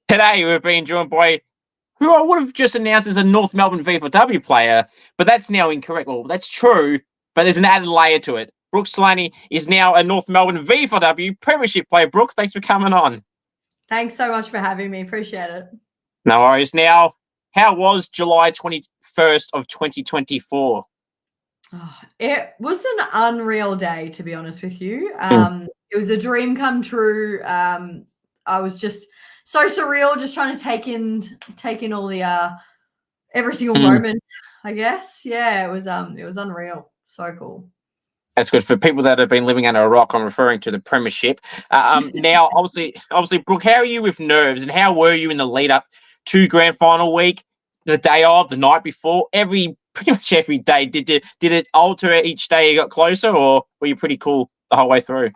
Today we're being joined by who I would have just announced as a North Melbourne VFLW player, but that's now incorrect. Well, that's true, but there's an added layer to it. Brooke Slaney is now a North Melbourne VFLW premiership player. Brooke, thanks for coming on. Thanks so much for having me. Appreciate it. No worries. Now, how was July 21st of 2024? Oh, it was an unreal day, to be honest with you. It was a dream come true. I was just so surreal, just trying to take in all the every single moment, I guess. Yeah, it was unreal. So cool. That's good. For people that have been living under a rock, I'm referring to the premiership. Now, obviously, Brooke, how are you with nerves, and how were you in the lead up to grand final week, the day of, the night before, pretty much every day? Did it alter each day you got closer, or were you pretty cool the whole way through?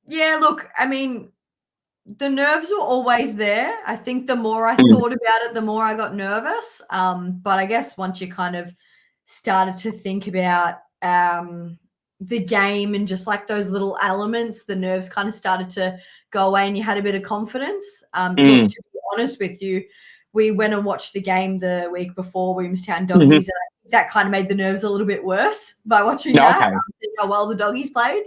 Yeah, look, I mean, the nerves were always there. I think the more I thought about it, the more I got nervous. But I guess once you kind of started to think about the game and just like those little elements, the nerves kind of started to go away and you had a bit of confidence. Look, to be honest with you, we went and watched the game the week before, Williamstown Doggies, and I think that kind of made the nerves a little bit worse by watching that, seeing how well the Doggies played.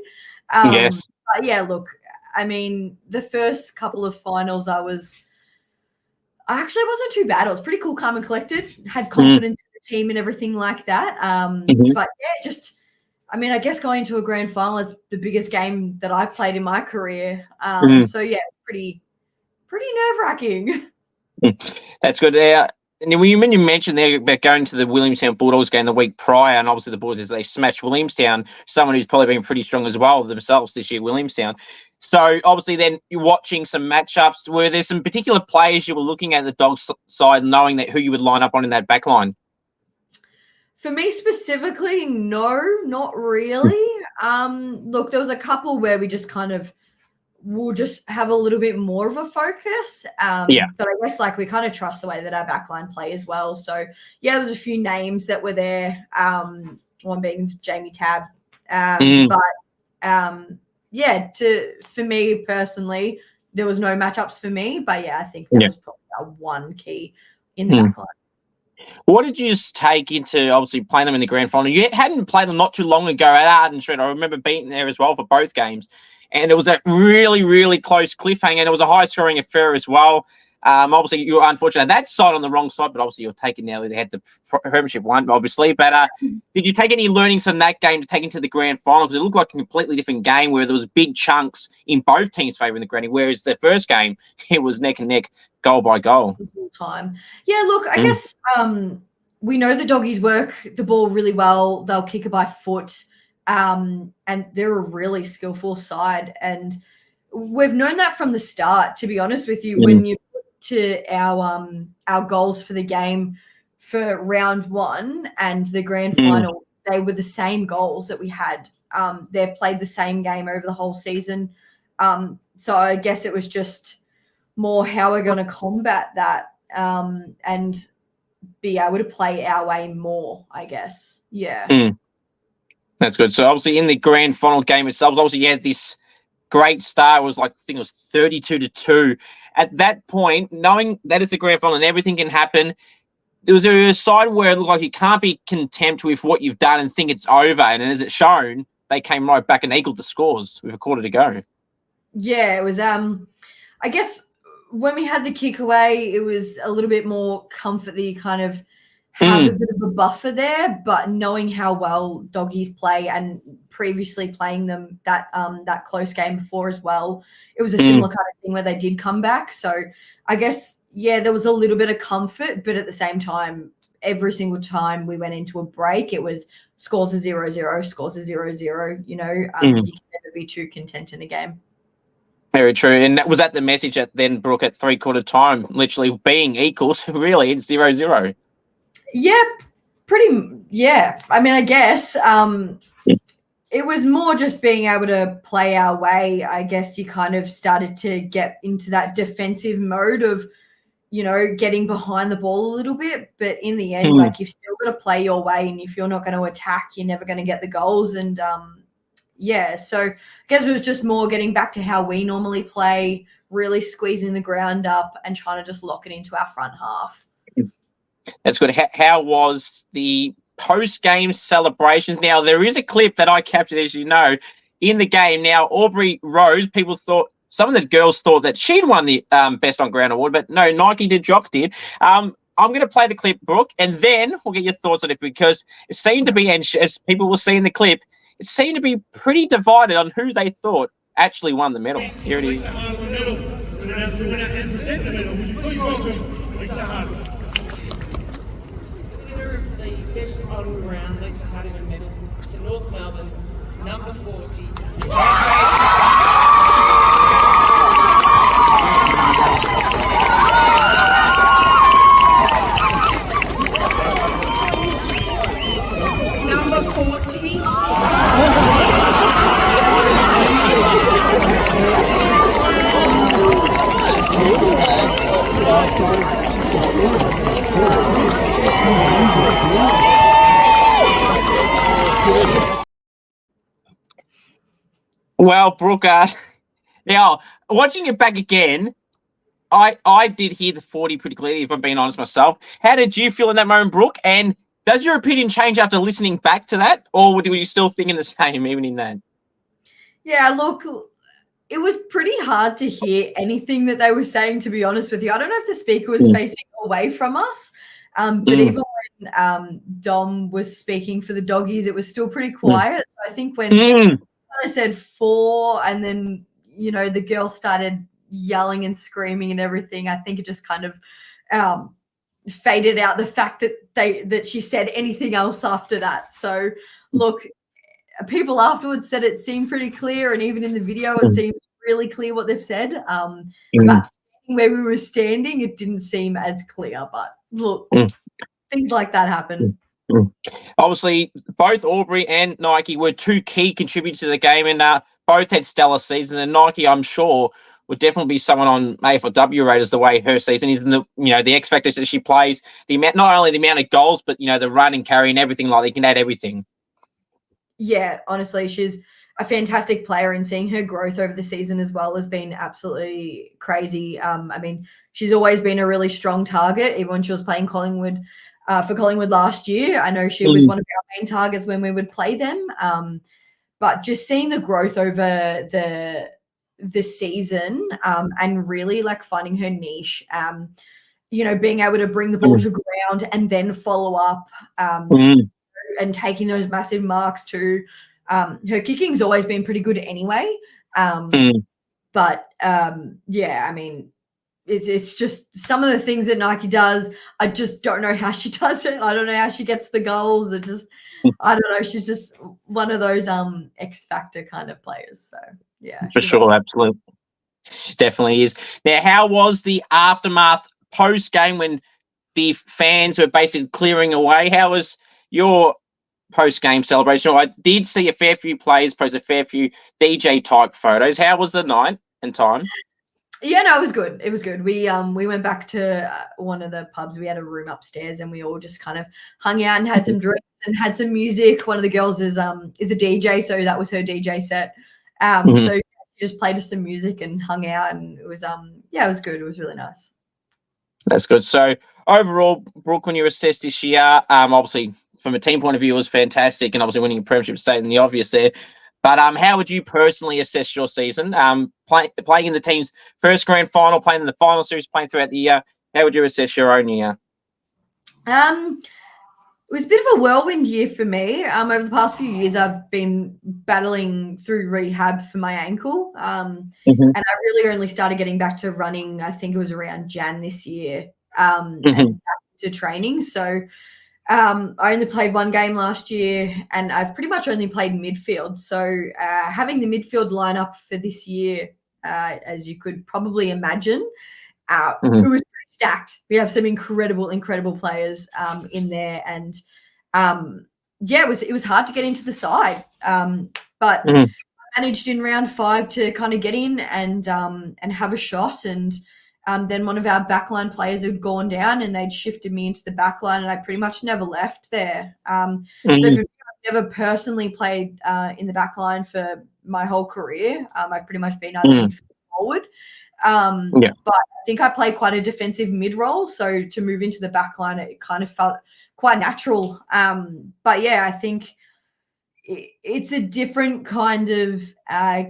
Yes. But yeah, look, I mean, the first couple of finals I actually wasn't too bad. I was pretty cool, calm and collected, had confidence in the team and everything like that. But yeah, just, I mean, I guess going to a grand final is the biggest game that I've played in my career. So yeah, pretty nerve-wracking. That's good. And when you mentioned there about going to the Williamstown Bulldogs game the week prior, and obviously the Bulldogs, they smashed Williamstown, someone who's probably been pretty strong as well themselves this year, Williamstown. So obviously then you're watching some matchups. Were there some particular players you were looking at the Dogs side, knowing that who you would line up on in that back line? For me specifically, no, not really. Look, there was a couple where we just kind of we'll just have a little bit more of a focus. But I guess like we kind of trust the way that our backline play as well. So yeah, there's a few names that were there. One being Jamie Tabb. Yeah, for me personally, there was no matchups for me. But yeah, I think that was probably our one key in the backline. What did you just take into obviously playing them in the grand final? You hadn't played them not too long ago at Arden Street. I remember being there as well for both games. And it was a really, really close cliffhanger. And it was a high-scoring affair as well. Obviously, you were unfortunate. That side on the wrong side, but obviously you're taking now. They had the premiership one, obviously. But did you take any learnings from that game to take into the grand final? Because it looked like a completely different game where there was big chunks in both teams' favour in the granny, whereas the first game, it was neck and neck, goal by goal. Time. Yeah, look, I guess we know the Doggies work the ball really well. They'll kick it by foot. And they're a really skillful side. And we've known that from the start, to be honest with you. When you put to our goals for the game for round one and the grand final, they were the same goals that we had. They've played the same game over the whole season. So I guess it was just more how we're going to combat that and be able to play our way more, I guess. Yeah. That's good. So obviously in the grand final game itself, obviously you had this great start. It was like, I think it was 32-2. At that point, knowing that it's a grand final and everything can happen, there was a side where it looked like you can't be content with what you've done and think it's over. And as it's shown, they came right back and equaled the scores with a quarter to go. Yeah, it was, I guess when we had the kick away, it was a little bit more comfort that you kind of have a bit of a buffer there, but knowing how well Doggies play and previously playing them that close game before as well, it was a similar kind of thing where they did come back. So I guess, yeah, there was a little bit of comfort, but at the same time, every single time we went into a break, it was scores are 0-0, scores are 0-0. You know, you can never be too content in a game. Very true. And that was at the message at then, Brooke, at three-quarter time, literally being equals, really, it's 0-0. Yeah, yeah. I mean, I guess it was more just being able to play our way. I guess you kind of started to get into that defensive mode of, you know, getting behind the ball a little bit. But in the end, like, you've still got to play your way. And if you're not going to attack, you're never going to get the goals. And, yeah, so I guess it was just more getting back to how we normally play, really squeezing the ground up and trying to just lock it into our front half. That's good. How was the post-game celebrations? Now, there is a clip that I captured, as you know, in the game. Now, Aubrey Rose, people thought, some of the girls thought that she'd won the Best on Ground award, but no, Nike did, Jock did. I'm going to play the clip, Brooke, and then we'll get your thoughts on it, because it seemed to be, and as people will see in the clip, it seemed to be pretty divided on who they thought actually won the medal. Here it is. Best on ground, Lisa Hardiman medal to North Melbourne, number 40. Number 40. Well, Brooke, now watching it back again, I did hear the 40 pretty clearly, if I'm being honest myself. How did you feel in that moment, Brooke? And does your opinion change after listening back to that, or were you still thinking the same even in that? Yeah, look, it was pretty hard to hear anything that they were saying, to be honest with you. I don't know if the speaker was facing away from us, but even when Dom was speaking for the doggies, it was still pretty quiet. So I think when I said 4 and then, you know, the girl started yelling and screaming and everything, I think it just kind of faded out the fact that she said anything else after that. So look, people afterwards said it seemed pretty clear, and even in the video it seemed really clear what they've said. But where we were standing, it didn't seem as clear. But look, things like that happen. Obviously, both Aubrey and Nike were two key contributors to the game, and both had stellar seasons. And Nike, I'm sure, would definitely be someone on AFLW raters the way her season is, and the X factors that she plays. The amount, not only the amount of goals, but the run and carry and everything. Like, they can add everything. Yeah, honestly, she's a fantastic player, and seeing her growth over the season as well has been absolutely crazy. I mean, she's always been a really strong target, even when she was playing Collingwood. For Collingwood last year, I know she was one of our main targets when we would play them. But just seeing the growth over the season, and really like finding her niche, being able to bring the ball to ground and then follow up, and taking those massive marks too. Her kicking's always been pretty good anyway. But yeah, I mean, it's just some of the things that Nike does. I just don't know how she does it. I don't know how she gets the goals. I don't know. She's just one of those X factor kind of players. So yeah, for sure, absolutely, she definitely is. Now, how was the aftermath post game when the fans were basically clearing away? How was your post game celebration? I did see a fair few players post a fair few DJ type photos. How was the night and time? Yeah, no, it was good. It was good. We went back to one of the pubs. We had a room upstairs, and we all just kind of hung out and had some drinks and had some music. One of the girls is a DJ, so that was her DJ set. So she just played us some music and hung out, and it was it was good. It was really nice. That's good. So overall, Brooke, when you assessed this year, obviously from a team point of view, it was fantastic, and obviously winning a premiership stating the obvious there. But how would you personally assess your season? Playing in the team's first grand final, playing in the final series, playing throughout the year. How would you assess your own year? It was a bit of a whirlwind year for me. Over the past few years, I've been battling through rehab for my ankle. And I really only started getting back to running, I think it was around Jan this year, and back to training. So I only played one game last year, and I've pretty much only played midfield. So having the midfield lineup for this year, as you could probably imagine, it was pretty stacked. We have some incredible players in there, and it was hard to get into the side. But I managed in round 5 to kind of get in and have a shot, and then one of our backline players had gone down, and they'd shifted me into the backline, and I pretty much never left there. So for me, I've never personally played in the backline for my whole career. I've pretty much been either midfield or forward. But I think I play quite a defensive mid role, so to move into the back line, it kind of felt quite natural. But yeah, I think it's a different kind of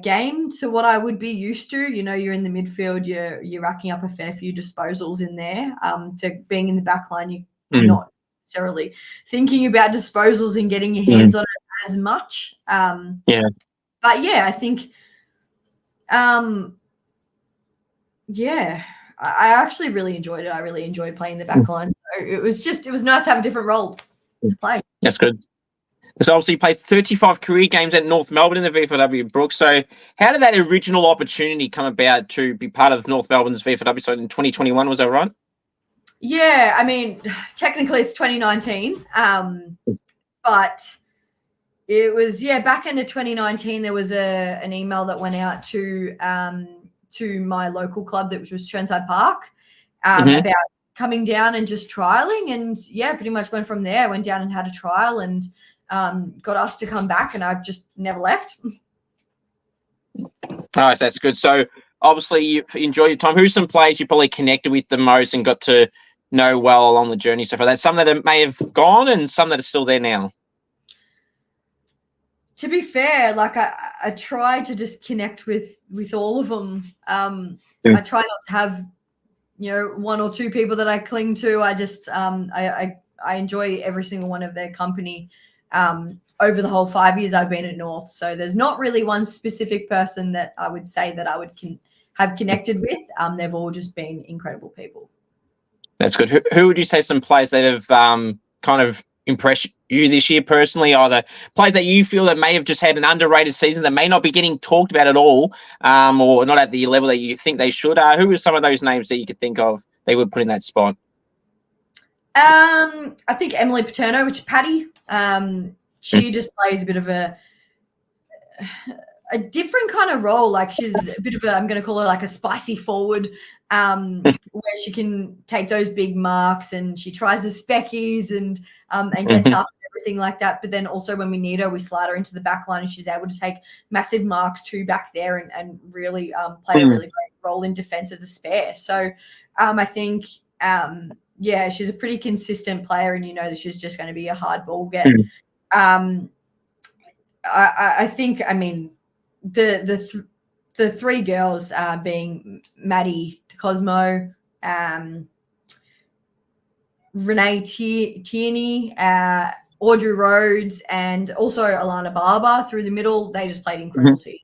game to what I would be used to. You know, you're in the midfield, you're racking up a fair few disposals in there. To being in the back line, you're not necessarily thinking about disposals and getting your hands on it as much. But yeah, I think I actually really enjoyed it. I really enjoyed playing the back line. So it was nice to have a different role to play. That's good. So obviously you played 35 career games at North Melbourne in the VFLW, Brooke. So how did that original opportunity come about to be part of North Melbourne's VFLW? So in 2021, was that right? Yeah, I mean, technically it's 2019, but it was, back into 2019, there was an email that went out to my local club, that was Churnside Park, about coming down and just trialing. And pretty much went from there. I went down and had a trial and got asked to come back, and I've just never left. Nice, that's good. So obviously you enjoy your time. Who's some players you probably connected with the most and got to know well along the journey so far? That's some that may have gone and some that are still there now. To be fair, like I try to just connect with all of them. I try not to have, one or two people that I cling to. I just I enjoy every single one of their company over the whole 5 years I've been at North. So there's not really one specific person that I would say that I would have connected with. They've all just been incredible people. That's good. Who would you say some players that have kind of impressed you this year personally, or the players that you feel that may have just had an underrated season that may not be getting talked about at all, or not at the level that you think they should? Who are some of those names that you could think of they would put in that spot? I think Emily Paterno, which is Patty. She just plays a bit of a different kind of role. Like she's a bit of I'm going to call her like a spicy forward, where she can take those big marks, and she tries the speckies and gets up and everything like that. But then also when we need her, we slide her into the back line, and she's able to take massive marks too back there and really play a really great role in defense as a spare. So I think she's a pretty consistent player, and that she's just going to be a hard ball get. I think, I mean, the three girls being Maddie Cosmo, Renee Tierney, Audrey Rhodes, and also Alana Barber through the middle. They just played incredible season.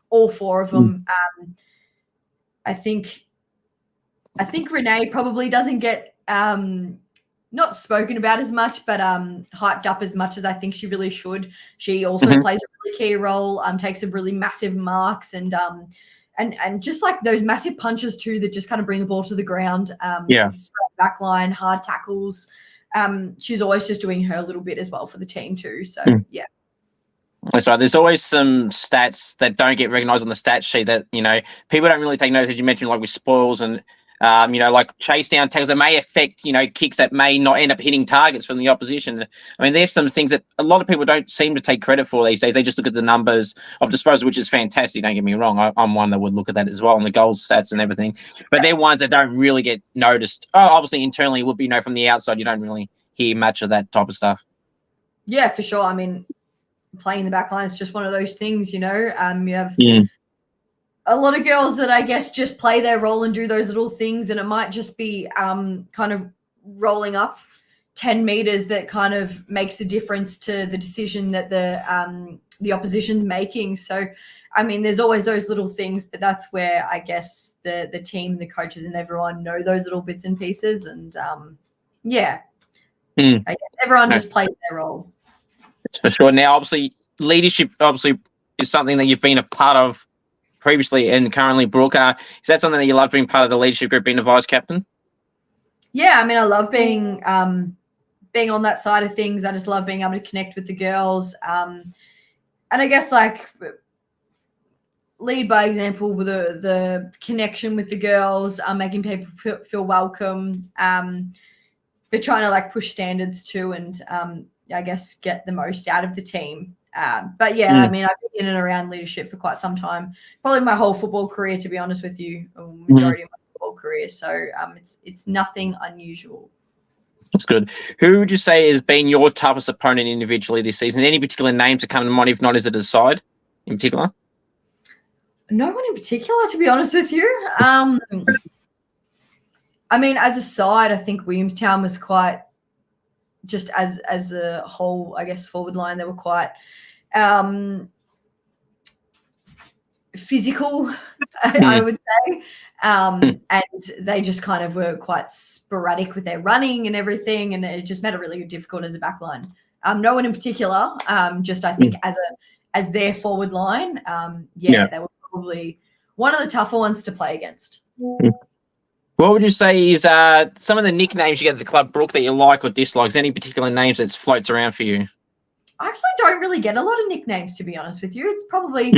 All four of them. I think Renee probably doesn't get not spoken about as much, but hyped up as much as I think she really should. She also plays a really key role, takes some really massive marks, and just like those massive punches too that just kind of bring the ball to the ground. Back line, hard tackles. She's always just doing her little bit as well for the team too. So That's right. There's always some stats that don't get recognised on the stat sheet that people don't really take notice. As you mentioned, like with spoils and like chase down tackles that may affect, kicks that may not end up hitting targets from the opposition. I mean, there's some things that a lot of people don't seem to take credit for these days. They just look at the numbers of disposal, which is fantastic. Don't get me wrong. I'm one that would look at that as well, and the goals stats and everything. But they're ones that don't really get noticed. Obviously, internally, it would be from the outside, you don't really hear much of that type of stuff. Yeah, for sure. I mean, playing the back line is just one of those things, you have a lot of girls that I guess just play their role and do those little things, and it might just be kind of rolling up 10 meters that kind of makes a difference to the decision that the opposition's making. So, I mean, there's always those little things, but that's where I guess the team, the coaches, and everyone know those little bits and pieces, and I guess everyone just plays their role. That's for sure. Now, obviously, leadership is something that you've been a part of previously and currently, Brooke. Is that something that you love, being part of the leadership group, being the vice captain? Yeah, I mean, I love being on that side of things. I just love being able to connect with the girls, and I guess like lead by example with the connection with the girls, making people feel welcome, but trying to like push standards too, and I guess get the most out of the team. But yeah, I mean, I've been in and around leadership for quite some time, probably my whole football career, to be honest with you, or majority of my football career. So it's nothing unusual. That's good. Who would you say has been your toughest opponent individually this season? Any particular names that come to mind, if not, is it a side in particular? No one in particular, to be honest with you. I mean, as a side, I think Williamstown was quite, just as a whole, I guess, forward line, they were quite physical, I would say. And they just kind of were quite sporadic with their running and everything, and it just made it really difficult as a back line. No one in particular, just I think as their forward line, they were probably one of the tougher ones to play against. What would you say is some of the nicknames you get at the club, Brooke, that you like or dislike? Any particular names that floats around for you? I actually don't really get a lot of nicknames, to be honest with you. It's probably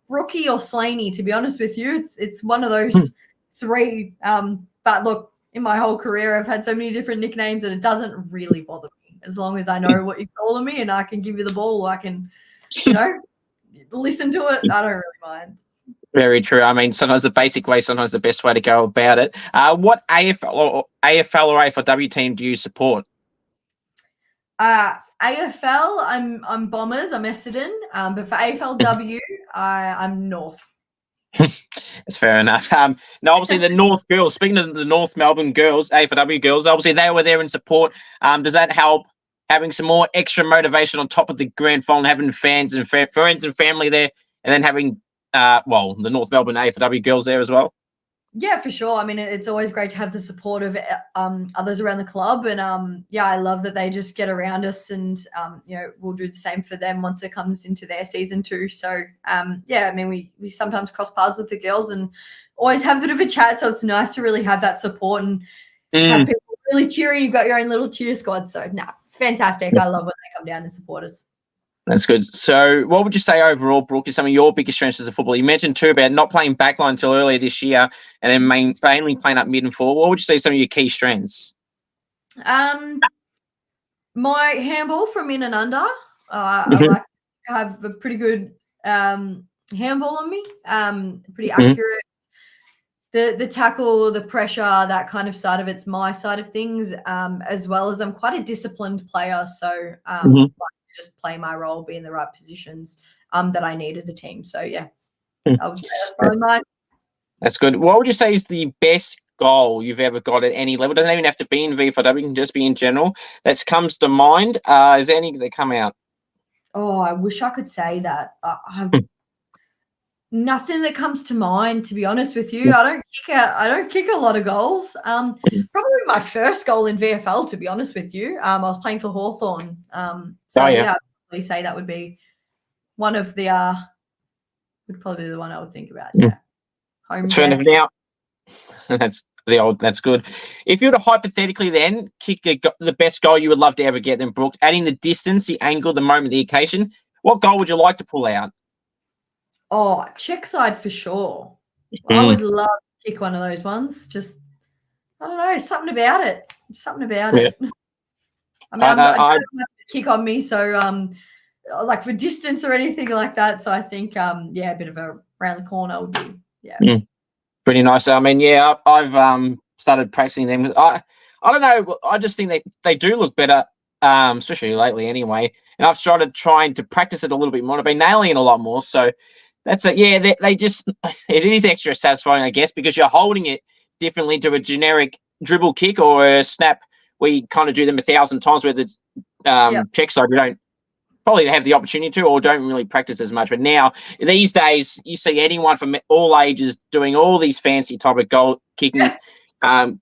Brookie or Slaney, to be honest with you. It's one of those three. But look, in my whole career, I've had so many different nicknames that it doesn't really bother me, as long as I know what you're calling me and I can give you the ball, or I can, listen to it. I don't really mind. Very true. I mean, sometimes the basic way, sometimes the best way to go about it. What AFL or AFLW team do you support? AFL, I'm Bombers. I'm Essendon. But for AFLW, I'm North. That's fair enough. Now, obviously, the North girls. Speaking of the North Melbourne girls, AFLW girls, obviously they were there in support. Does that help having some more extra motivation on top of the grand final, having fans and friends and family there, and then having the North Melbourne AFLW girls there as well? Yeah, for sure. I mean, it's always great to have the support of others around the club. And, I love that they just get around us, and, we'll do the same for them once it comes into their season too. So, I mean, we sometimes cross paths with the girls and always have a bit of a chat. So it's nice to really have that support and have people really cheering. You've got your own little cheer squad. So, it's fantastic. I love when they come down and support us. That's good. So what would you say overall, Brooke, is some of your biggest strengths as a footballer? You mentioned too about not playing backline until earlier this year, and then mainly playing up mid and forward. What would you say some of your key strengths? My handball from in and under. I like to have a pretty good handball on me, pretty accurate. The tackle, the pressure, that kind of side of it's my side of things, as well as I'm quite a disciplined player. So just play my role, be in the right positions that I need as a team. So, I would say that's probably mine. That's good. What would you say is the best goal you've ever got at any level? It doesn't even have to be in VFLW, it can just be in general. That comes to mind. Is there any that come out? Oh, I wish I could say that. I have nothing that comes to mind, to be honest with you. I don't kick a lot of goals. Probably my first goal in VFL, to be honest with you. I was playing for Hawthorn. I'd probably say that would be one of the would probably be the one I would think about. Yeah. Home deck. Now, that's good. If you were to hypothetically then kick the best goal you would love to ever get, then Brooke, adding the distance, the angle, the moment, the occasion, what goal would you like to pull out? Oh, check side for sure. I would love to kick one of those ones. Just, I don't know, something about it. It. I mean, I don't have to kick on me, so like for distance or anything like that. So I think, a bit of a round the corner would be, pretty nice. I mean, I've started practicing them. I don't know. I just think they do look better, especially lately anyway. And I've started trying to practice it a little bit more. I've been nailing it a lot more. So that's it. Yeah, it is extra satisfying, I guess, because you're holding it differently to a generic dribble kick or a snap. We kind of do them 1,000 times where the check side, we don't probably have the opportunity to, or don't really practice as much. But now, these days, you see anyone from all ages doing all these fancy type of goal kicking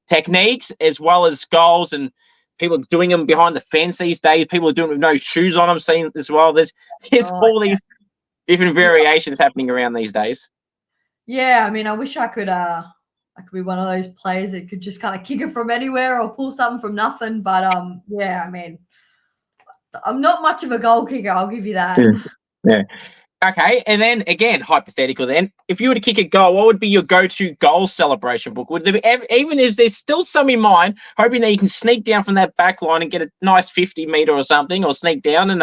techniques, as well as goals, and people doing them behind the fence these days. People are doing it with no shoes on them, seeing as well. There's all these different variations happening around these days. Yeah, I mean, I wish I could be one of those players that could just kind of kick it from anywhere or pull something from nothing. But I mean, I'm not much of a goal kicker, I'll give you that. Yeah. Okay, and then again, hypothetical. Then, if you were to kick a goal, what would be your go-to goal celebration book? Would there be, even if there's still some in mind, hoping that you can sneak down from that back line and get a nice 50-meter or something, or sneak down? And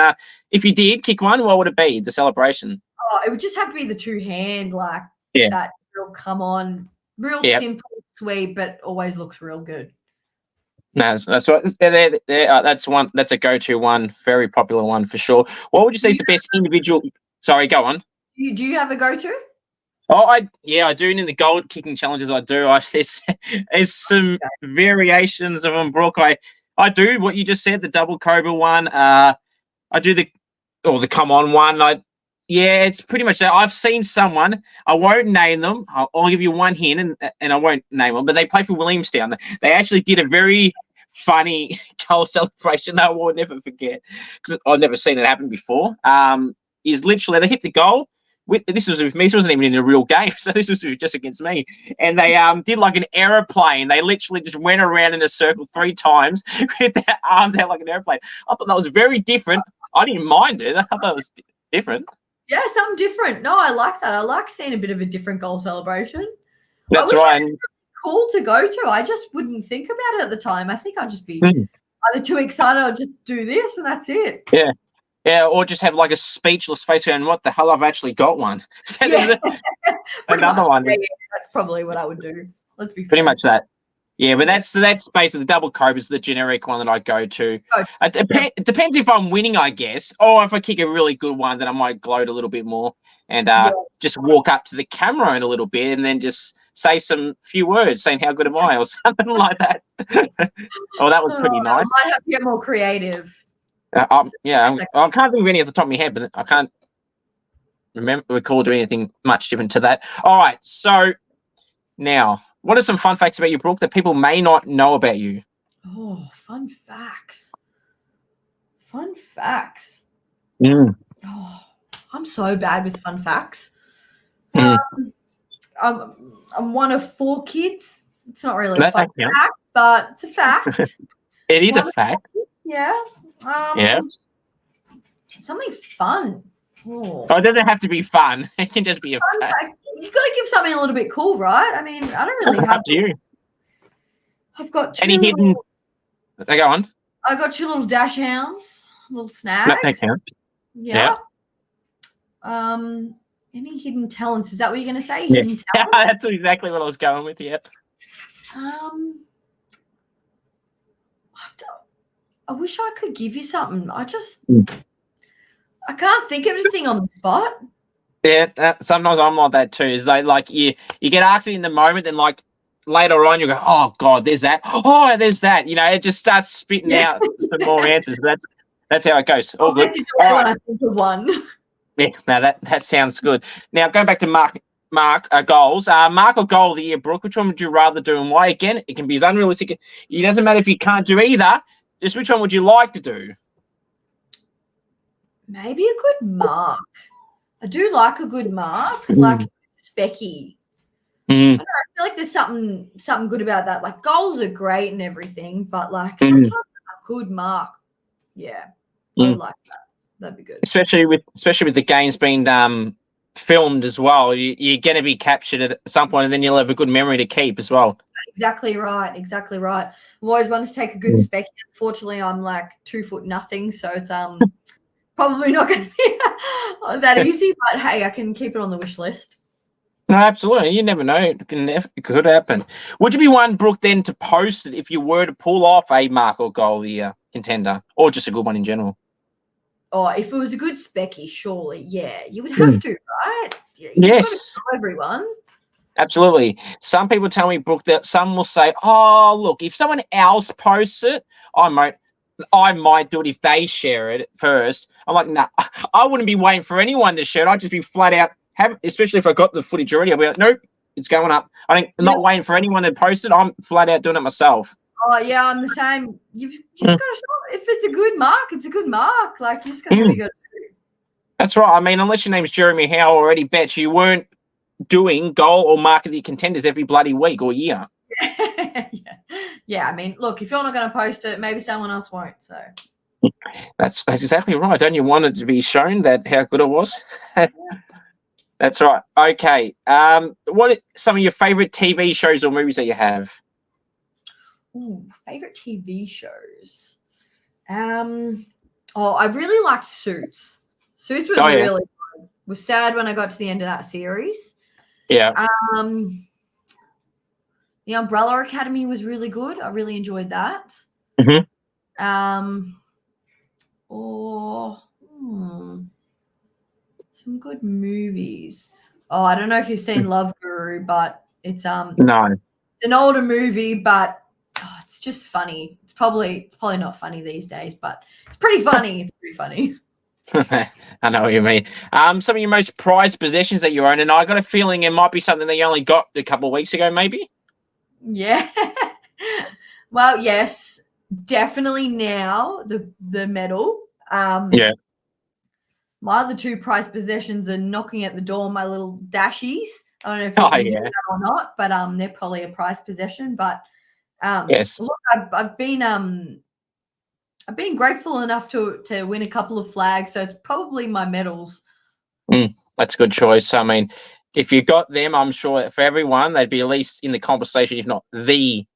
if you did kick one, what would it be? The celebration? Oh, it would just have to be the two-hand, like Yeah. that real come on, real Yep. simple, sweet, but always looks real good. No, that's right. That's one. That's a go-to one. Very popular one for sure. What would you say is the best individual? Sorry, go on. Do you have a go-to? Oh, I do. In the goal kicking challenges, I do. There's some variations of them, Brooke. I do what you just said, the double cobra one. I do the come on one. It's pretty much that. I've seen someone. I won't name them. I'll give you one hint, and I won't name them. But they play for Williamstown. They actually did a very funny goal celebration that I will never forget because I've never seen it happen before. Is literally they hit the goal. This was with me. This wasn't even in a real game, so this was just against me. And they did like an aeroplane. They literally just went around in a circle 3 times with their arms out like an airplane. I thought that was very different. I didn't mind it. I thought it was different. Yeah, something different. No, I like that. I like seeing a bit of a different goal celebration. That's right. Cool to go to. I just wouldn't think about it at the time. I think I'd just be either too excited or just do this and that's it. Yeah. Yeah, or just have like a speechless face and what the hell, I've actually got one. So Yeah. another one. Yeah, that's probably what I would do. Let's be pretty fair. much that. Yeah, but that's basically the double cobra's the generic one that I go to. It depends if I'm winning, I guess, or if I kick a really good one, then I might gloat a little bit more and just walk up to the camera in a little bit and then just say some few words saying how good am I or something like that. Oh, that was pretty nice. I might have to get more creative. I can't think of any off the top of my head, but I can't recall doing anything much different to that. All right, so now, what are some fun facts about you, Brooke, that people may not know about you? Oh, fun facts. Fun facts. Mm. Oh, I'm so bad with fun facts. Mm. I'm one of 4 kids. It's not really a fun fact, but it's a fact. It is a fact. Yeah. Yeah. Something fun. Oh, it doesn't have to be fun. It can just be a fact. You've got to give something a little bit cool, right? I mean, I don't really have to you. I've got 2 any hidden. They go on. I got 2 little dash hounds, little snags. Yeah. Any hidden talents? Is that what you're going to say? Hidden talents? That's exactly what I was going with. Yep. I wish I could give you something. I can't think of anything on the spot. Yeah, sometimes I'm like that too. Is like you get asked it in the moment, and like later on you go, oh god, there's that. Oh, there's that. You know, it just starts spitting out some more answers. That's how it goes. All good. All right. I think of one. Yeah, now that sounds good. Now going back to mark goals. Mark or goal of the year, Brooke. Which one would you rather do, and why? Again, it can be as unrealistic. It doesn't matter if you can't do either. Just which one would you like to do? Maybe a good mark. I do like a good mark, like specky. I don't know, I feel like there's something good about that. Like goals are great and everything, but like sometimes a good mark, I would like that. That'd be good. Especially with the games being filmed as well. You're going to be captured at some point, and then you'll have a good memory to keep as well. Exactly right. I've always wanted to take a good specky. Unfortunately, I'm like 2 foot nothing, so it's probably not going to be that easy. But hey, I can keep it on the wish list. No, absolutely. You never know. It could happen. Would you be one, Brooke, then to post it if you were to pull off a mark or goal of the year contender, or just a good one in general? Oh, if it was a good specky, surely, yeah, you would have to, right? Yes. Everyone. Absolutely. Some people tell me, Brooke, that some will say, oh, look, if someone else posts it, I might do it if they share it first. I'm like, nah, I wouldn't be waiting for anyone to share it. I'd just be flat out, especially if I got the footage already, I'll be like, nope, it's going up. I'm not waiting for anyone to post it. I'm flat out doing it myself. Oh, yeah, I'm the same. You've just got to show if it's a good mark, it's a good mark. Like, you just got to do what you got to do. That's right. I mean, unless your name's Jeremy Howe, I already bet you weren't doing goal or mark of the contenders every bloody week or year. Yeah, I mean, look, if you're not going to post it, maybe someone else won't. So That's exactly right. Don't you want it to be shown that how good it was? That's right. Okay. What are some of your favorite TV shows or movies that you have? Ooh, favorite TV shows. I really liked Suits. Suits was Oh yeah, really good. Was sad when I got to the end of that series. yeah. Um, The Umbrella Academy was really good. I really enjoyed that. Mhm. Or some good movies. Oh, I don't know if you've seen Love Guru, but it's No. an older movie, but it's just funny. It's probably not funny these days, but it's pretty funny. It's pretty funny. I know what you mean. Some of your most prized possessions that you own, and I got a feeling it might be something that you only got a couple of weeks ago, maybe. Yeah. Well, yes, definitely now the medal. Yeah. My other two prized possessions are knocking at the door, my little dashies. I don't know if you Oh can hear yeah. that or not, but they're probably a prized possession. But Yes. look, I've been grateful enough to win a couple of flags, so it's probably my medals. That's a good choice. I mean, if you got them, I'm sure for everyone they'd be at least in the conversation, if not the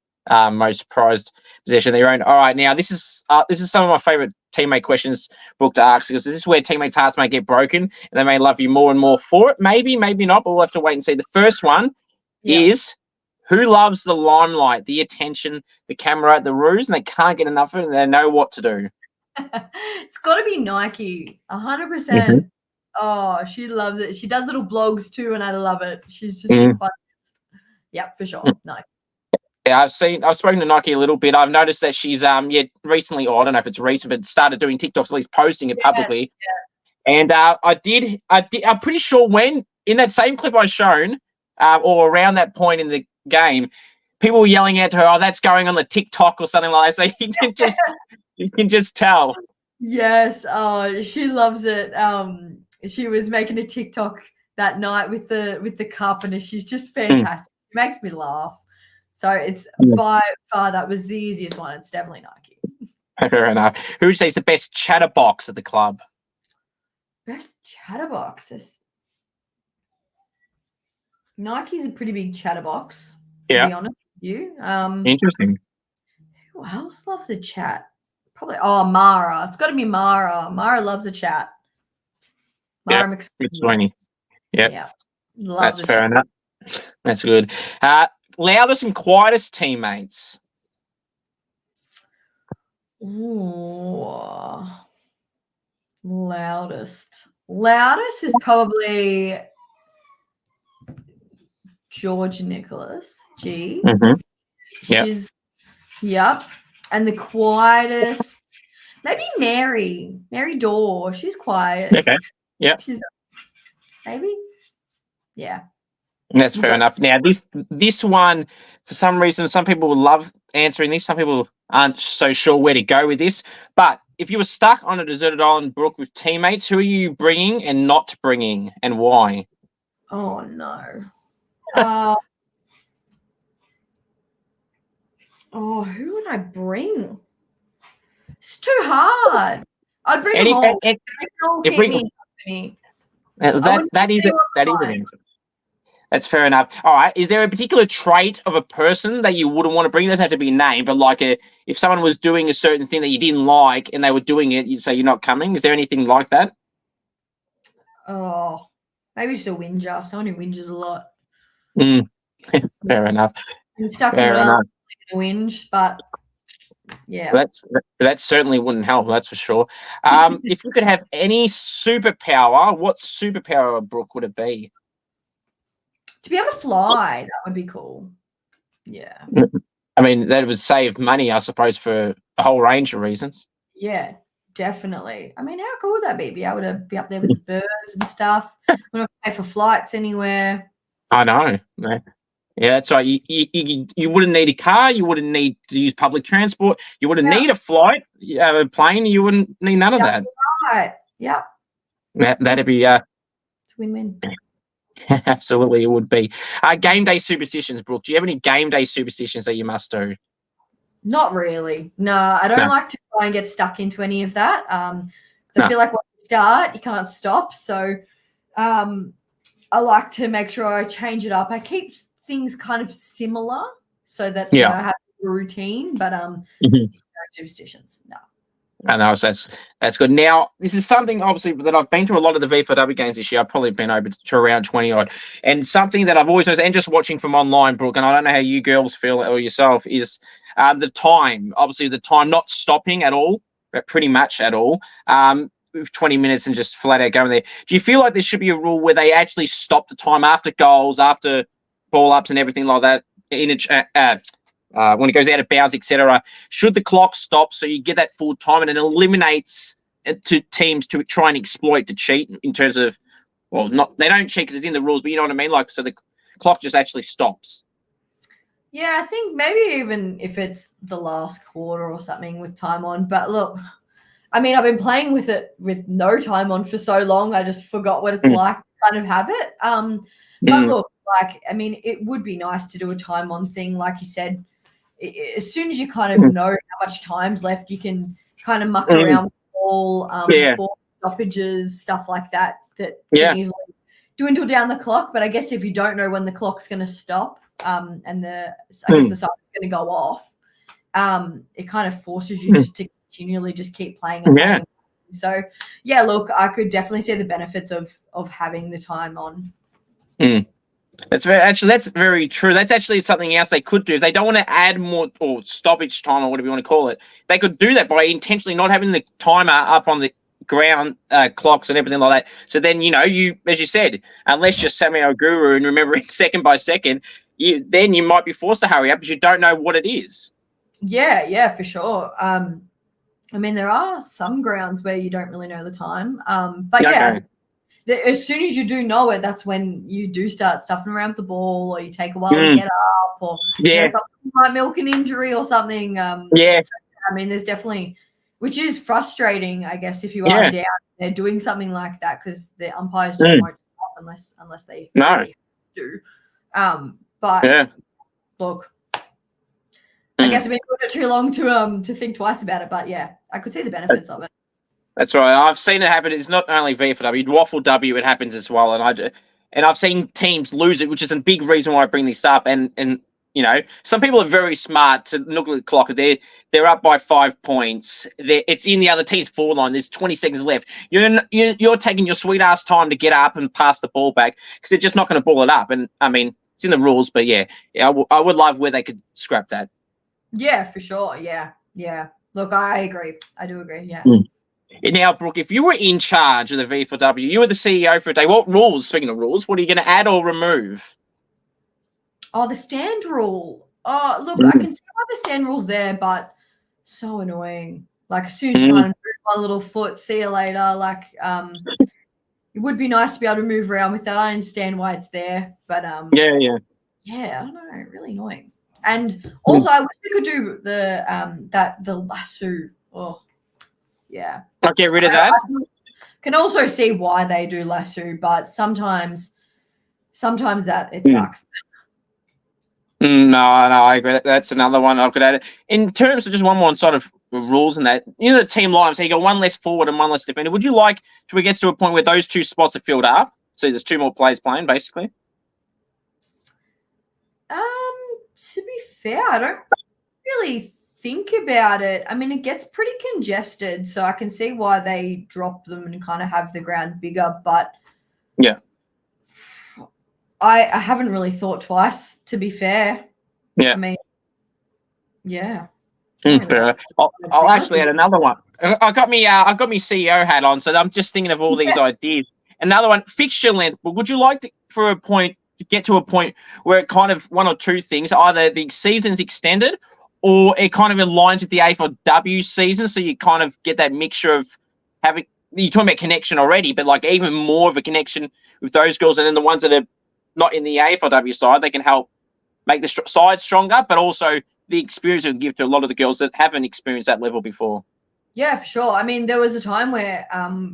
most prized possession they own. All right, now this is some of my favorite teammate questions, Brooke, to ask, because this is where teammates' hearts may get broken and they may love you more and more for it. Maybe, maybe not, but we'll have to wait and see. The first one is, who loves the limelight, the attention, the camera, the ruse, and they can't get enough of it and they know what to do? It's got to be Nike, 100%. Mhm. Oh, she loves it. She does little blogs too, and I love it. She's just Mm. fun. Yep, for sure. No. Yeah, I've spoken to Nike a little bit. I've noticed that she's recently, or I don't know if it's recent, but started doing TikToks, at least posting it publicly. And I'm pretty sure when in that same clip I shown, or around that point in the game, people were yelling out to her, "Oh, that's going on the TikTok" or something like that. So you can just tell. Yes. Oh, she loves it. She was making a TikTok that night with the cup, and she's just fantastic. It makes me laugh. So it's by far that was the easiest one. It's definitely Nike. Fair enough. Who would you say is the best chatterbox at the club? Best chatterboxes. Nike's a pretty big chatterbox, to be honest with you. Interesting. Who else loves a chat? Probably Mara. It's got to be Mara. Mara loves a chat. Mara McSweeney. Yep. Yeah. That's fair enough. That's good. Loudest and quietest teammates. Ooh. Loudest. Loudest is probably George Nicholas. G. Mm-hmm. Yep. And the quietest, maybe Mary Dorr. She's quiet. Okay. Yep. Maybe. Yeah. That's fair enough. Now, this one, for some reason, some people will love answering this. Some people aren't so sure where to go with this. But if you were stuck on a deserted island, Brooke, with teammates, who are you bringing and not bringing, and why? Oh no. Who would I bring? It's too hard. I'd bring them all. They can all keep me in company. That is an answer. That's fair enough. All right. Is there a particular trait of a person that you wouldn't want to bring? It doesn't have to be a name, but like if someone was doing a certain thing that you didn't like and they were doing it, you'd say you're not coming. Is there anything like that? Oh, maybe just a whinger. Someone who whinges a lot. Fair enough. I'm stuck in a whinge, but yeah. That certainly wouldn't help. That's for sure. If you could have any superpower, what superpower, Brooke, would it be? To be able to fly, that would be cool. Yeah. I mean, that would save money, I suppose, for a whole range of reasons. Yeah, definitely. I mean, how cool would that be? Be able to be up there with the birds and stuff. We don't pay for flights anywhere. I know. Yeah, that's right. You wouldn't need a car. You wouldn't need to use public transport. You wouldn't need a flight, a plane. You wouldn't need none of that. Right. Yep. That'd be it's a win-win. Absolutely, it would be. Game day superstitions, Brooke. Do you have any game day superstitions that you must do? Not really. No, I don't like to try and get stuck into any of that. I feel like once you start, you can't stop. So I like to make sure I change it up. I keep things kind of similar so that I have a routine, but no superstitions. No. I know, that's good. Now, this is something obviously that I've been to a lot of the VFLW games this year. I've probably been over to around 20 odd, and something that I've always noticed, and just watching from online, Brooke, and I don't know how you girls feel or yourself, is the time. Obviously, the time not stopping at all, but pretty much at all. With 20 minutes and just flat out going there. Do you feel like there should be a rule where they actually stop the time after goals, after ball ups, and everything like that? When it goes out of bounds, etc. Should the clock stop so you get that full time, and it eliminates to teams to try and exploit to cheat in terms of, well, not they don't cheat because it's in the rules, but you know what I mean. Like, so the clock just actually stops. Yeah, I think maybe even if it's the last quarter or something with time on. But look, I mean, I've been playing with it with no time on for so long, I just forgot what it's like to kind of have it. But look, like, I mean, it would be nice to do a time on thing, like you said. As soon as you kind of know how much time's left, you can kind of muck around with the ball, before stoppages, stuff like that can easily dwindle down the clock. But I guess if you don't know when the clock's going to stop and I guess the siren's going to go off, it kind of forces you just to continually just keep playing and playing. So, yeah, look, I could definitely see the benefits of having the time on. That's very true. That's actually something else they could do. If they don't want to add more or stoppage time or whatever you want to call it, they could do that by intentionally not having the timer up on the ground clocks and everything like that. So then, you, as you said, unless you're Samuel Guru and remembering second by second, then you might be forced to hurry up because you don't know what it is. Yeah, for sure. I mean, there are some grounds where you don't really know the time. But as soon as you do know it, that's when you do start stuffing around with the ball, or you take a while to get up, or something might milk an injury or something. So, I mean, there's definitely, which is frustrating, I guess, if you are down, they're doing something like that, because the umpires just won't stop unless they really do. But look, I guess I've been doing it too long to think twice about it. But yeah, I could see the benefits of it. That's right. I've seen it happen. It's not only VFLW, Waffle W, it happens as well. And I've seen teams lose it, which is a big reason why I bring this up. And some people are very smart to look at the clock. They're up by 5 points. It's in the other team's forward line. There's 20 seconds left. You're taking your sweet ass time to get up and pass the ball back because they're just not going to ball it up. And I mean, it's in the rules, but I would love where they could scrap that. Yeah, for sure. Yeah. Look, I agree. I do agree. Yeah. Now, Brooke, if you were in charge of the VFLW, you were the CEO for a day, what rules, speaking of rules, what are you going to add or remove? Oh, the stand rule. Oh, look, I can see why the stand rule's there, but so annoying. Like, as soon as you kind of move one little foot, see you later. Like, it would be nice to be able to move around with that. I understand why it's there, but I don't know, really annoying. And also, I wish we could do the lasso. Oh, yeah. I'll get rid of that. I can also see why they do lasso, but sometimes that it sucks. No, I agree. That's another one I could add. In terms of just one more sort of rules and that, the team lineup, so you got one less forward and one less defender. Would you like to get to a point where those two spots are filled up? So there's two more players playing, basically? To be fair, I don't really think about it. I mean, it gets pretty congested, so I can see why they drop them and kind of have the ground bigger, but I haven't really thought twice, to be fair. I mean, I'll actually add another one. I got me CEO hat on, so I'm just thinking of all these ideas. Another one, fixture length. But would you like to get to a point where it kind of one or two things, either the season's extended or it kind of aligns with the AFLW season, so you kind of get that mixture of having, you're talking about connection already, but like even more of a connection with those girls, and then the ones that are not in the AFLW side, they can help make the side stronger, but also the experience it would give to a lot of the girls that haven't experienced that level before. Yeah, for sure. I mean, there was a time where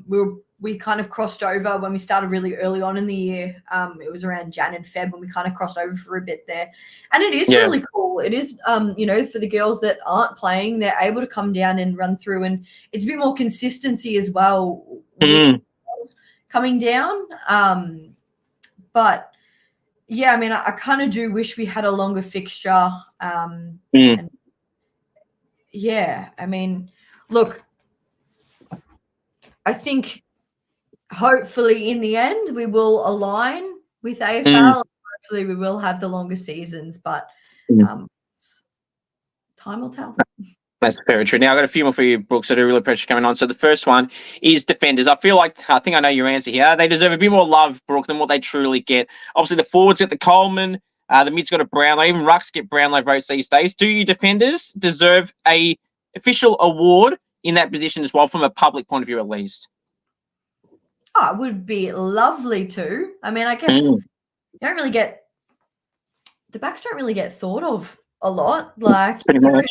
we were we kind of crossed over when we started really early on in the year. It was around Jan and Feb when we kind of crossed over for a bit there. And it is really cool. It is, for the girls that aren't playing, they're able to come down and run through, and it's a bit more consistency as well with coming down. But yeah, I mean, I kind of do wish we had a longer fixture. And yeah, I mean, look, I think hopefully in the end we will align with AFL. Hopefully we will have the longer seasons, but time will tell. That's very true. Now, I've got a few more for you, Brooks. I do really appreciate you coming on. So the first one is defenders. I think I know your answer here. They deserve a bit more love, Brooke, than what they truly get. Obviously, the forwards get the Coleman, the mid's got a Brownlow. Even rucks get Brownlow votes these days. Do you defenders deserve a official award in that position as well, from a public point of view at least? Oh, it would be lovely to. I mean, I guess the backs don't really get thought of a lot. Like, pretty much.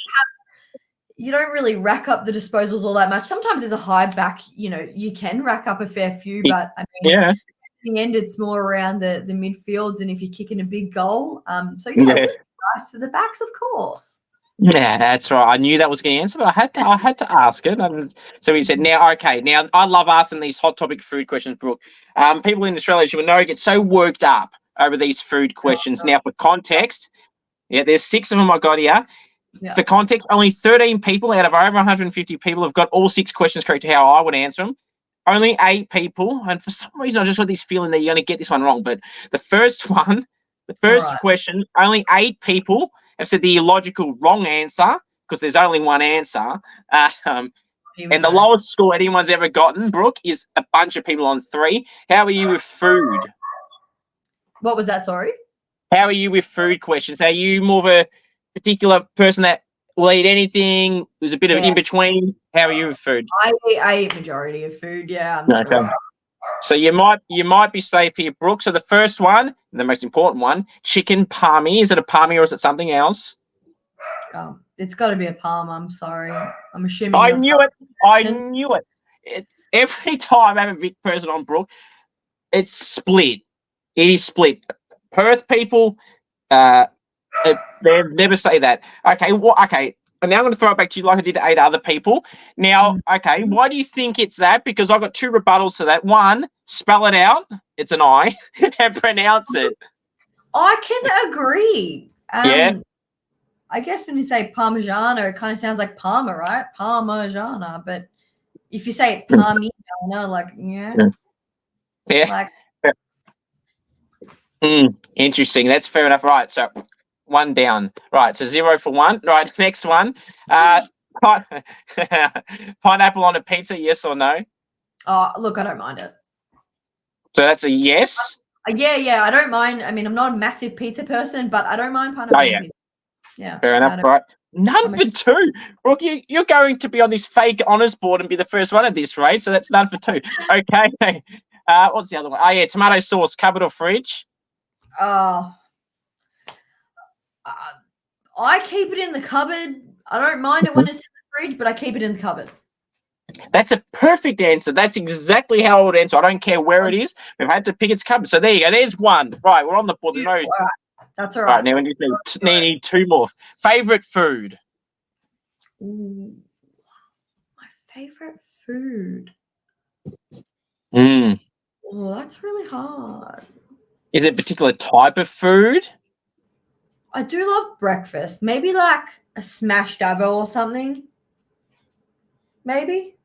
You don't really rack up the disposals all that much. Sometimes as a high back, you can rack up a fair few, but I mean, in the end, it's more around the midfields and if you're kicking a big goal. So it would be nice for the backs, of course. Yeah, that's right. I knew that was going to answer, but I had to ask it. So he said, now I love asking these hot topic food questions, Brooke. People in Australia, as you will know, get so worked up over these food questions. Now, for context, there's 6 of them I got here. Yeah. For context, only 13 people out of over 150 people have got all 6 questions correct to how I would answer them. Only 8 people, and for some reason I just got this feeling that you're going to get this one wrong, but the first question, only 8 people have said the illogical wrong answer, because there's only one answer. And the lowest score anyone's ever gotten, Brooke, is a bunch of people on 3. How are you with food? What was that, sorry? How are you with food questions? Are you more of a particular person that will eat anything? There's a bit of an in-between. How are you with food? I eat majority of food, yeah. So you might be safe here, Brooke. So the first one, the most important one, chicken palmy. Is it a palmy or is it something else? It's got to be a palm. I'm sorry. I'm assuming. I knew it. Every time I have a big person on, Brooke, it's split. It is split. Perth people, they never say that. Okay, okay. And now I'm going to throw it back to you like I did to 8 other people. Now, okay, why do you think it's that? Because I've got 2 rebuttals to that. One, spell it out. It's an I. And pronounce it. I can agree. Yeah. I guess when you say Parmigiana, it kind of sounds like Parma, right? Parmigiana. But if you say Parmigiana, like, yeah. Like, interesting. That's fair enough. Right. So 1 down. Right. So 0 for 1. Right. Next one. Pineapple on a pizza, yes or no? Oh, look, I don't mind it. So that's a yes? Yeah. I don't mind. I mean, I'm not a massive pizza person, but I don't mind pineapple on pizza. Yeah. Fair enough. Right. None for 2. Brooke, you're going to be on this fake honours board and be the first one at this rate. So that's none for 2. Okay. What's the other one? Oh, yeah. Tomato sauce, cupboard or fridge? I keep it in the cupboard. I don't mind it when it's in the fridge, but I keep it in the cupboard. That's a perfect answer. That's exactly how I would answer. I don't care where it is. We've had to pick its cupboard. So there you go. There's 1. Right, we're on the board. There's no. All right. That's all right. Right, now we just need 2 more. Favourite food? Ooh, my favourite food. Oh, that's really hard. Is it a particular type of food? I do love breakfast. Maybe like a smashed avo or something. Maybe.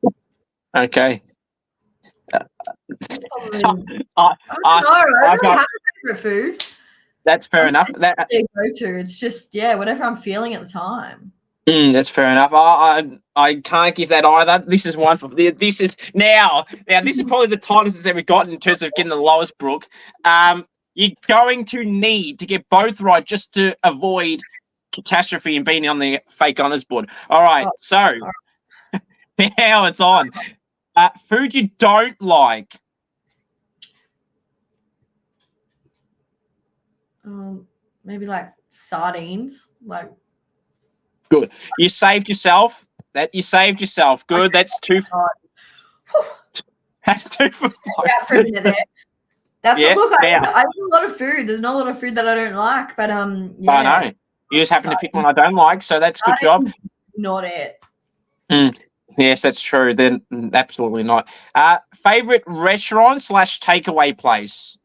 Okay. I don't know. I don't really have a favorite food. That's fair enough. It's just whatever I'm feeling at the time. That's fair enough. I can't give that either. This is one for this is now. This is probably the tightest it's ever gotten in terms of getting the lowest, Brooke. You're going to need to get both right just to avoid catastrophe and being on the fake honours board. All right, so now it's on. Food you don't like. Maybe like sardines. Like, good. You saved yourself. Good. That's 2. 2 for 5. Yeah, for a minute there. That's Yeah, look. I now. eat a lot of food. There's not a lot of food that I don't like, but yeah. I know. You just happen to pick one I don't like, so that's a good job. Not it. Yes, that's true. Then absolutely not. Favorite restaurant / takeaway place?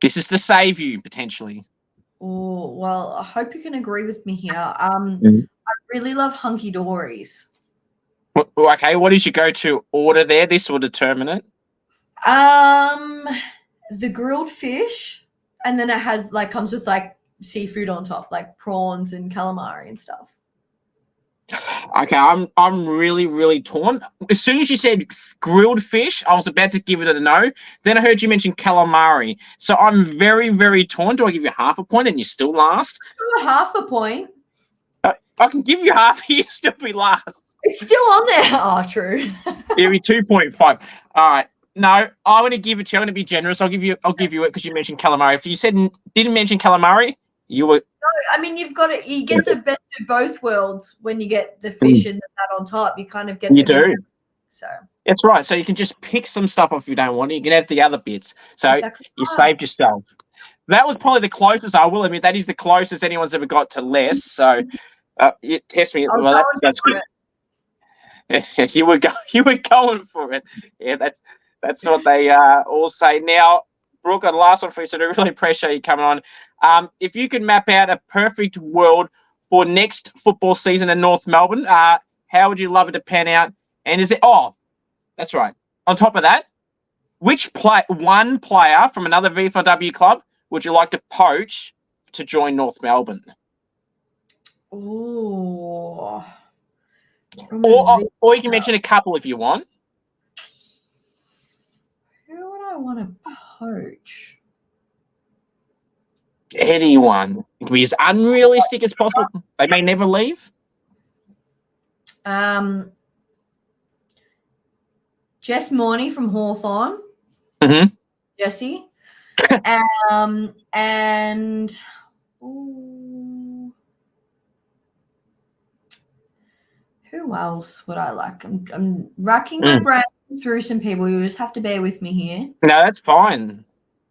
This is to save you potentially. Oh, well, I hope you can agree with me here. I really love hunky dories. Okay, what is your go-to order there? This will determine it. The grilled fish, and then it has comes with seafood on top, like prawns and calamari and stuff. Okay, I'm really torn. As soon as you said grilled fish, I was about to give it a no. Then I heard you mention calamari, so I'm very torn. Do I give you half a point and you still last? Half a point. I can give you half. You still be last. It's still on there. Oh, true. It'll be 2.5. All right. No, I want to give it to you. I'm going to be generous. I'll give you it because you mentioned calamari. If you didn't mention calamari, you were. No, I mean you get the best of both worlds when you get the fish and that on top. You kind of get. You do. So. That's right. So you can just pick some stuff off if you don't want it. You can have the other bits. So you saved yourself. That was probably the closest. I will admit that is the closest anyone's ever got to less. So you test me. Well, that's good. You were going for it. Yeah, that's what they all say. Now, Brooke, the last one for you, so I really appreciate you coming on. If you could map out a perfect world for next football season in North Melbourne, how would you love it to pan out? And is it? Oh, that's right. On top of that, which one player from another VFLW club would you like to poach to join North Melbourne? Oh. Or you can mention a couple if you want. Who would I want to poach? Anyone. It can be as unrealistic as possible. They may never leave. Jess Morney from Hawthorn. Jessie. And who else would I like? I'm racking my brain through some people. You just have to bear with me here. No, that's fine.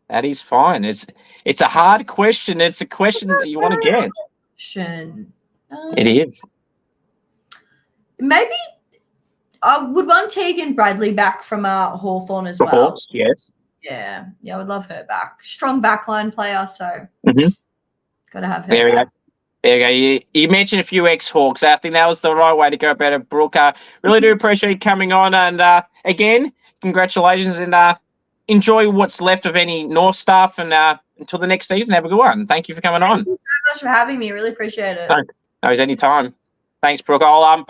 That is fine. It's a hard question. It's a question that you want to get. It is. Maybe I would want Tegan Bradley back from Hawthorn as well. Of course, yes. Yeah, I would love her back. Strong backline player, so got to have her. There we go. There you go. You mentioned a few ex-Hawks. I think that was the right way to go about it, Brooke. Really do appreciate you coming on. And again, congratulations and enjoy what's left of any North stuff. And until the next season, have a good one. Thank you for coming on. Thank you so much for having me. Really appreciate it. No, it's any time. Thanks, Brooke. I'll